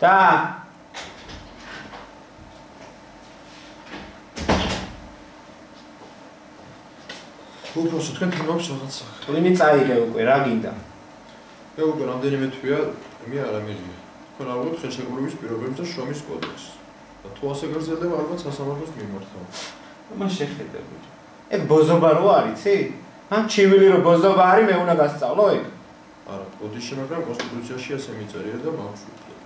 და უბრალოდ თქვენ თვითონ რაღაცა. ტვინი წაიღე უკვე, რა გინდა? მე უკვე რამდენიმე თვეა მე არ ამიღია. თქვენ ალბათ ხელშეკრულების პირობებს და შრომის კოდექსს. და თუ ასე გაგრძელდება, ალბათ სასამართლოს მიმართავ. მას შეხედე ბიჭო. ეგ ბოზობა რო არიცი? ჩივილი რო ბოზობა არის, მე უნდა გასწავლო ეგ? არა, კოდექსში მაგრამ კონსტიტუციაში ასე მიწერია და მავშუქია.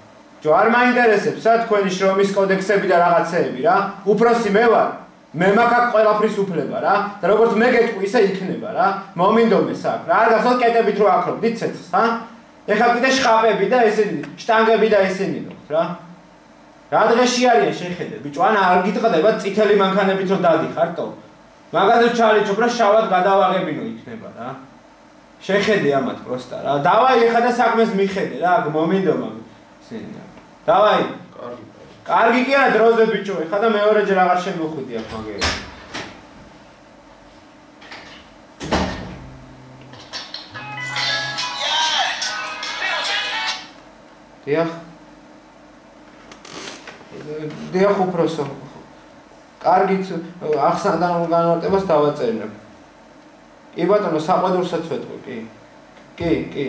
ჯო არ მაინტერესებს რა თქვენი შრომის კოდექსები და რაღაცეები რა. უფროსი მე ვარ. მე მაქვს აქ ყველაფრის უფლება რა. და როგორც მე გეტყვი, ისე იქნება რა. მომინდომეს აქ რა. არ გასულ კეტებით რო აკრობდით ცეცხლს, ეხლა კიდე შყაპები და ესენი, შტანგები და ესენი გქ რა. რა დღეში არიან შეხედე ბიჭო, არ გიტყდება წითელი მანქანებით რომ დადიხარტო. მაგაზე ჩალიჩობ რა შავად გადავაღებინო იქნება რა. შეხედე ამათ პროსტა რა. დავაი ეხლა და საქმეს მიხედე რა, მომინდომა ისენი რა. დავაი. კარგი. კარგი კი არა დროზე ბიჭო, ეხლა და მეორეჯერ აღარ შემოხვიდი აქ მაგერა. დიახ უფროსო. კარგით ახსნა განმარტებას დავაწერნებ. კი ბატონო, საყვედურსაც ვეთქვი, კი. კი.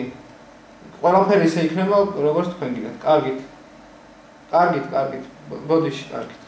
ყველაფერი ისე იქნება, როგორც თქვენ გიგათ. კარგით. ბოდიში, კარგით.